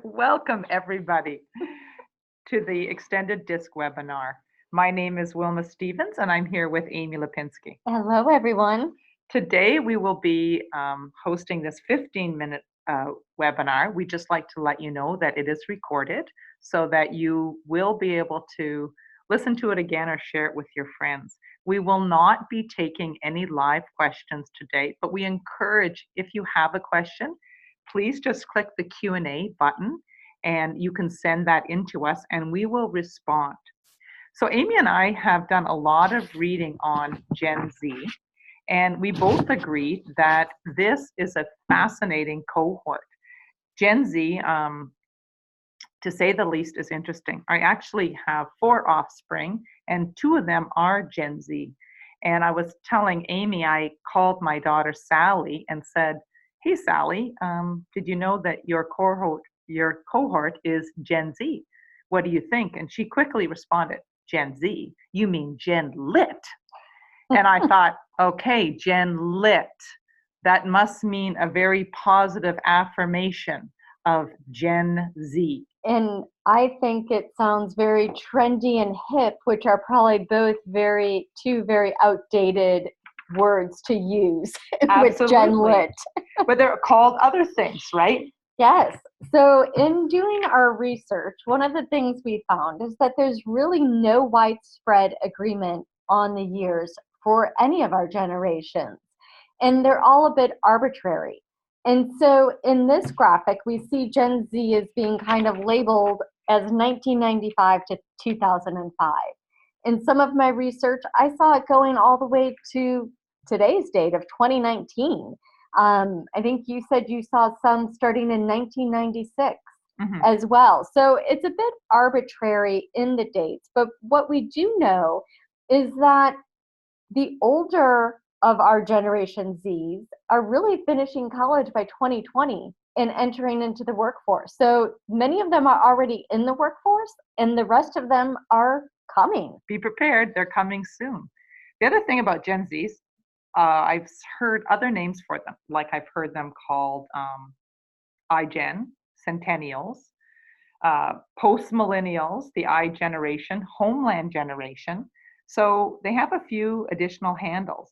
Welcome, everybody, to the Extended Disc webinar. My name is Wilma Stevens, and I'm here with Amy Lipinski. Hello, everyone. Today, we will be hosting this 15-minute webinar. We just like to let you know that it is recorded so that you will be able to listen to it again or share it with your friends. We will not be taking any live questions today, but we encourage, if you have a question, please just click the Q&A button and you can send that in to us and we will respond. So Amy and I have done a lot of reading on Gen Z, and we both agreed that this is a fascinating cohort. Gen Z, to say the least, is interesting. I actually have 4 offspring, and 2 of them are Gen Z. And I was telling Amy, I called my daughter Sally and said, "Hey Sally, did you know that your cohort is Gen Z? What do you think?" And she quickly responded, "Gen Z? You mean Gen Lit?" And I thought, okay, Gen Lit. That must mean a very positive affirmation of Gen Z. And I think it sounds very trendy and hip, which are probably both two very outdated words to use with Gen Lit. But they're called other things, right? Yes. So in doing our research, one of the things we found is that there's really no widespread agreement on the years for any of our generations. And they're all a bit arbitrary. And so in this graphic, we see Gen Z as being kind of labeled as 1995 to 2005. In some of my research, I saw it going all the way to today's date of 2019. I think you said you saw some starting in 1996 as well. So it's a bit arbitrary in the dates. But what we do know is that the older of our Generation Zs are really finishing college by 2020 and entering into the workforce. So many of them are already in the workforce and the rest of them are coming. Be prepared, they're coming soon. The other thing about Gen Zs, I've heard other names for them, like I've heard them called iGen, Centennials, Post-Millennials, the I generation, Homeland generation. So they have a few additional handles.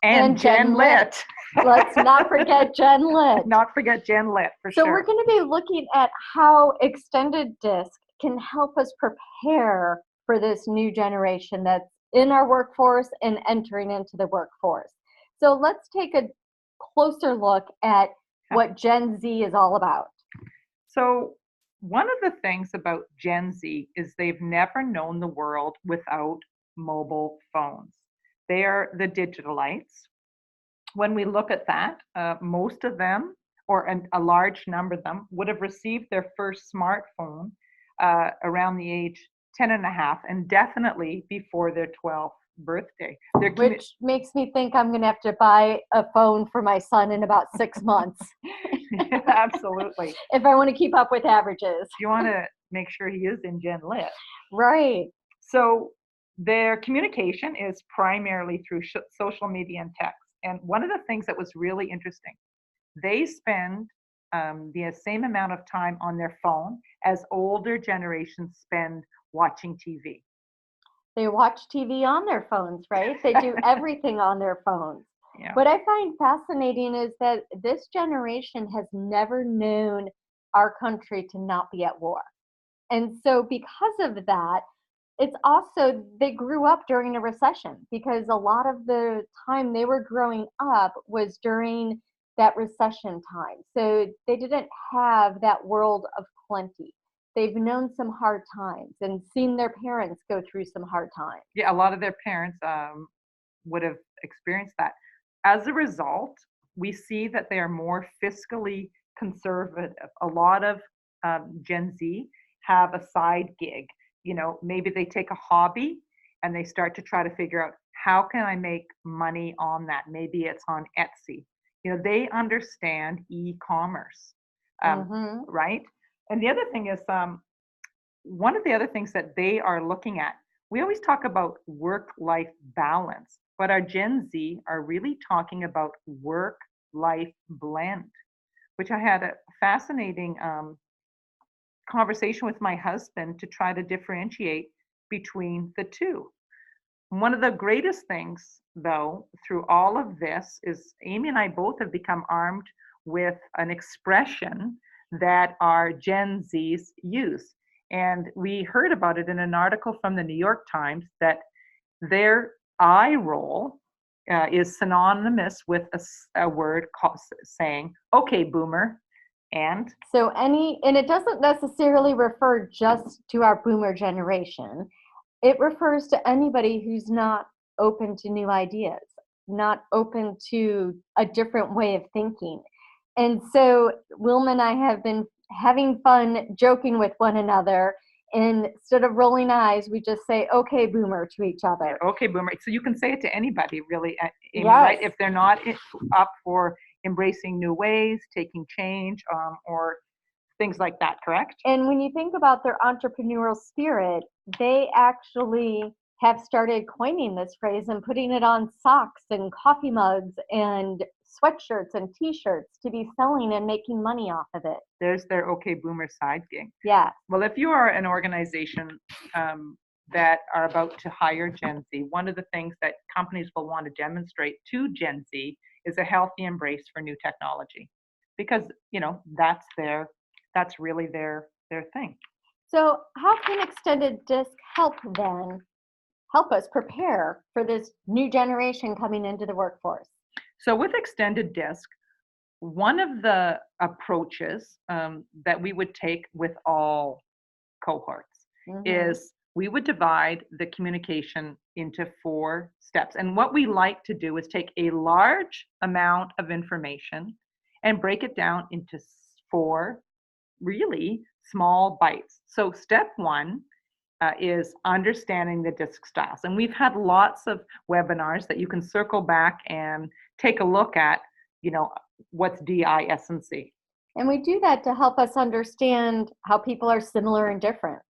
And Gen Lit. Let's not forget Gen Lit. Not forget Gen Lit, for sure. So we're going to be looking at how Extended Disc can help us prepare for this new generation that's in our workforce and entering into the workforce. So let's take a closer look at what Gen Z is all about. So one of the things about Gen Z is they've never known the world without mobile phones. They are the digitalites. When we look at that, most of them, or a large number of them, would have received their first smartphone around the age 10 and a half, and definitely before their 12th birthday. Which makes me think I'm going to have to buy a phone for my son in about 6 months. Yeah, absolutely. If I want to keep up with averages. You want to make sure he is in Gen Lit. Right. So their communication is primarily through social media and text. And one of the things that was really interesting, they spend the same amount of time on their phone as older generations spend watching TV. They watch TV on their phones, right? They do everything on their phones. Yeah. What I find fascinating is that this generation has never known our country to not be at war. And so because of that, it's also, they grew up during a recession because a lot of the time they were growing up was during that recession time. So they didn't have that world of plenty. They've known some hard times and seen their parents go through some hard times. Yeah, a lot of their parents would have experienced that. As a result, we see that they are more fiscally conservative. A lot of Gen Z have a side gig. You know, maybe they take a hobby and they start to try to figure out, how can I make money on that? Maybe it's on Etsy. You know, they understand e-commerce, right? And the other thing is, one of the other things that they are looking at, we always talk about work-life balance, but our Gen Z are really talking about work life blend, which I had a fascinating conversation with my husband to try to differentiate between the two. One of the greatest things, though, through all of this is Amy and I both have become armed with an expression that our Gen Zs use. And we heard about it in an article from the New York Times that their eye roll is synonymous with a word saying, okay, boomer. And and it doesn't necessarily refer just to our boomer generation. It refers to anybody who's not open to new ideas, not open to a different way of thinking. And so Wilma and I have been having fun joking with one another. Instead of rolling eyes, we just say, okay, boomer, to each other. Okay, boomer. So you can say it to anybody, really, Amy, Yes. right? If they're not up for embracing new ways, taking change, or things like that, correct? And when you think about their entrepreneurial spirit, they actually have started coining this phrase and putting it on socks and coffee mugs and sweatshirts and t-shirts to be selling and making money off of it. There's their okay boomer side gig. Yeah. Well, if you are an organization that are about to hire Gen Z, one of the things that companies will want to demonstrate to Gen Z is a healthy embrace for new technology, because that's really their thing. So how can Extended Disc help us prepare for this new generation coming into the workforce? So with Extended Disc, one of the approaches that we would take with all cohorts is we would divide the communication into 4 steps. And what we like to do is take a large amount of information and break it down into 4 really small bites. So step 1 is understanding the DISC styles. And we've had lots of webinars that you can circle back and take a look at, what's D, I, S, and C. And we do that to help us understand how people are similar and different.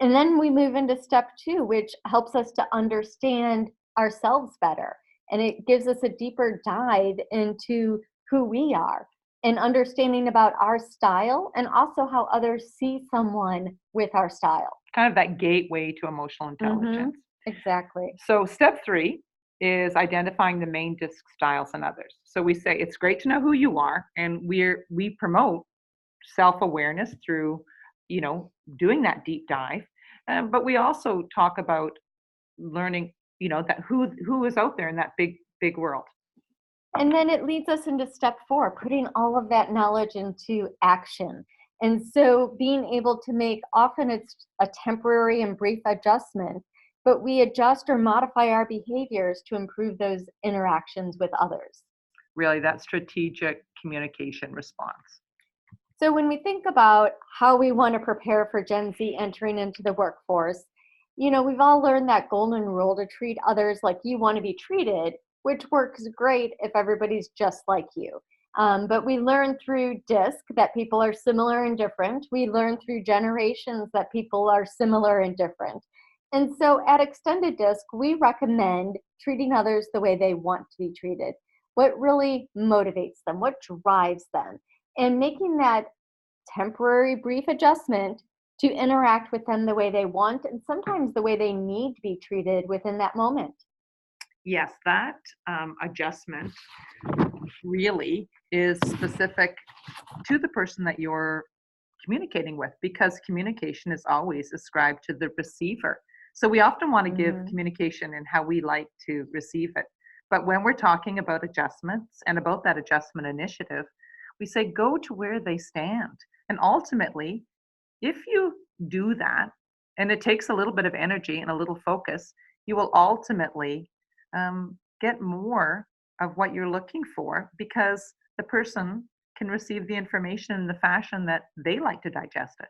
And then we move into step 2, which helps us to understand ourselves better. And it gives us a deeper dive into who we are and understanding about our style and also how others see someone with our style. Kind of that gateway to emotional intelligence. Exactly. So step 3 is identifying the main DISC styles in others. So we say it's great to know who you are, and we promote self-awareness through, doing that deep dive. But we also talk about learning, that who is out there in that big world. And then it leads us into step 4, putting all of that knowledge into action. And so being able to make, often it's a temporary and brief adjustment, but we adjust or modify our behaviors to improve those interactions with others. Really, that strategic communication response. So when we think about how we want to prepare for Gen Z entering into the workforce, we've all learned that golden rule to treat others like you want to be treated, which works great if everybody's just like you. But we learn through DISC that people are similar and different. We learn through generations that people are similar and different. And so at Extended Disc, we recommend treating others the way they want to be treated, what really motivates them, what drives them, and making that temporary brief adjustment to interact with them the way they want and sometimes the way they need to be treated within that moment. Yes, that adjustment really is specific to the person that you're communicating with, because communication is always ascribed to the receiver. So we often want to give communication in how we like to receive it. But when we're talking about adjustments and about that adjustment initiative, we say go to where they stand. And ultimately, if you do that, and it takes a little bit of energy and a little focus, you will ultimately get more of what you're looking for, because the person can receive the information in the fashion that they like to digest it.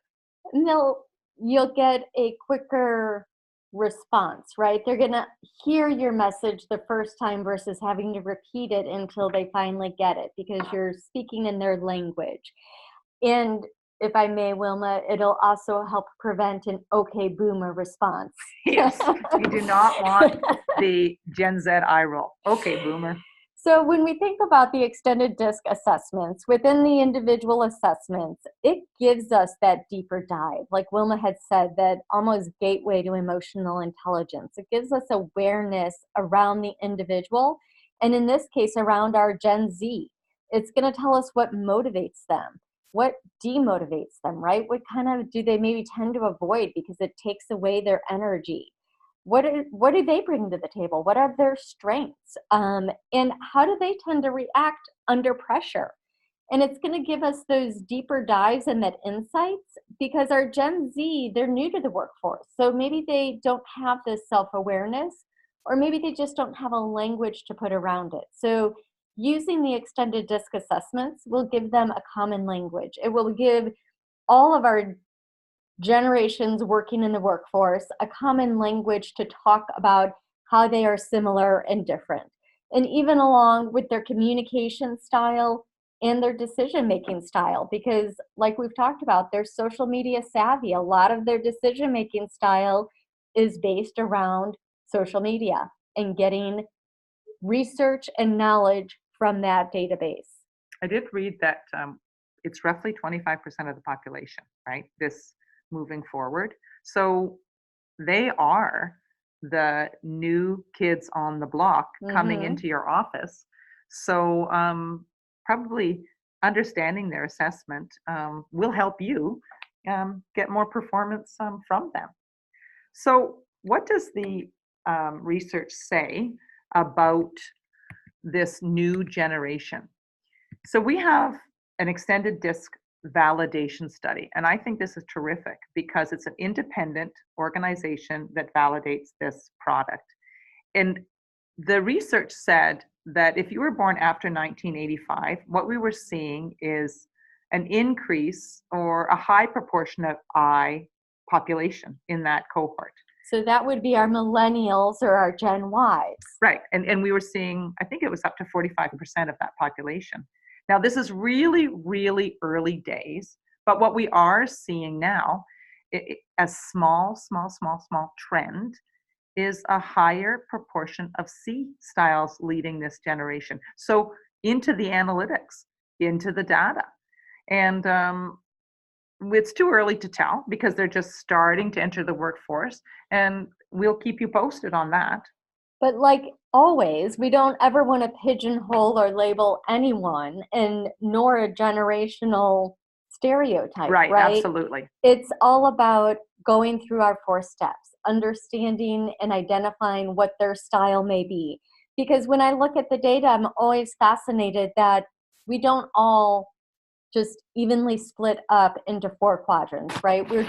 You'll get a quicker response, right? They're going to hear your message the first time versus having to repeat it until they finally get it, because you're speaking in their language. And if I may, Wilma, it'll also help prevent an okay boomer response. Yes, you do not want the Gen Z eye roll. Okay, boomer. So when we think about the extended disc assessments, within the individual assessments, it gives us that deeper dive. Like Wilma had said, that almost gateway to emotional intelligence. It gives us awareness around the individual, and in this case, around our Gen Z. It's going to tell us what motivates them, what demotivates them, right? What kind of do they maybe tend to avoid because it takes away their energy? What do they bring to the table? What are their strengths? And how do they tend to react under pressure? And it's going to give us those deeper dives and that insights, because our Gen Z, they're new to the workforce. So maybe they don't have this self-awareness, or maybe they just don't have a language to put around it. So using the extended disc assessments will give them a common language. It will give all of our generations working in the workforce a common language to talk about how they are similar and different. And even along with their communication style and their decision making style, because like we've talked about, they're social media savvy. A lot of their decision making style is based around social media and getting research and knowledge from that database. I did read that it's roughly 25% of the population, right? This moving forward. So they are the new kids on the block coming Mhm. into your office. So probably understanding their assessment will help you get more performance from them. So, what does the research say about this new generation? So we have an extended disc validation study, and I think this is terrific because it's an independent organization that validates this product. And the research said that if you were born after 1985, what we were seeing is an increase or a high proportion of I population in that cohort. So that would be our millennials or our Gen Ys. Right. And we were seeing, I think it was up to 45% of that population. Now, this is really, really early days, but what we are seeing now, a small trend, is a higher proportion of C styles leading this generation. So into the analytics, into the data. And it's too early to tell because they're just starting to enter the workforce, and we'll keep you posted on that. But like always, we don't ever want to pigeonhole or label anyone, and nor a generational stereotype, Right, right? absolutely. It's all about going through our 4 steps, understanding and identifying what their style may be. Because when I look at the data, I'm always fascinated that we don't all just evenly split up into 4 quadrants, right? We're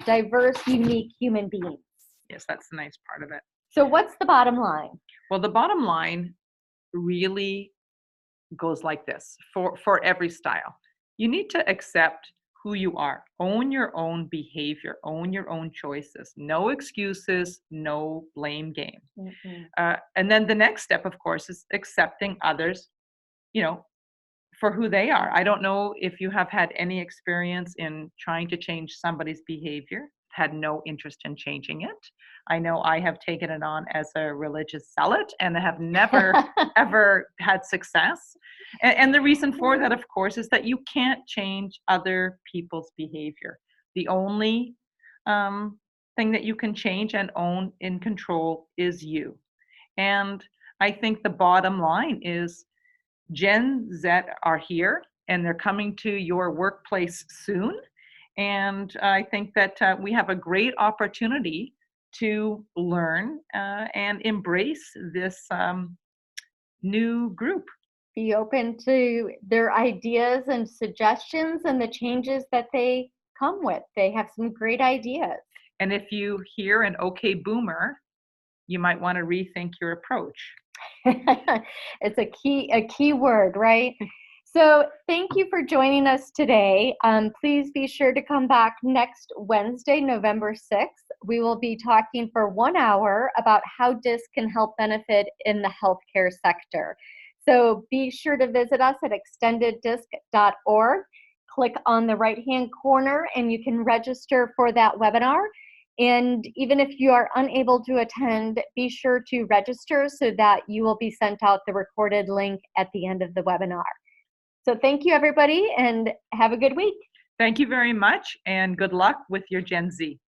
diverse, unique human beings. Yes, that's the nice part of it. So what's the bottom line? Well, the bottom line really goes like this for every style. You need to accept who you are. Own your own behavior, own your own choices. No excuses, no blame game. And then the next step, of course, is accepting others, for who they are. I don't know if you have had any experience in trying to change somebody's behavior, had no interest in changing it. I know I have taken it on as a religious zealot and have never, ever had success. And the reason for that, of course, is that you can't change other people's behavior. The only thing that you can change and own in control is you. And I think the bottom line is Gen Z are here and they're coming to your workplace soon. And I think that we have a great opportunity to learn and embrace this new group. Be open to their ideas and suggestions and the changes that they come with. They have some great ideas. And if you hear an okay boomer, you might want to rethink your approach. It's a key word, right? So thank you for joining us today. Please be sure to come back next Wednesday, November 6th. We will be talking for 1 hour about how DISC can help benefit in the healthcare sector. So be sure to visit us at extendeddisc.org. Click on the right-hand corner and you can register for that webinar. And even if you are unable to attend, be sure to register so that you will be sent out the recorded link at the end of the webinar. So thank you, everybody, and have a good week. Thank you very much, and good luck with your Gen Z.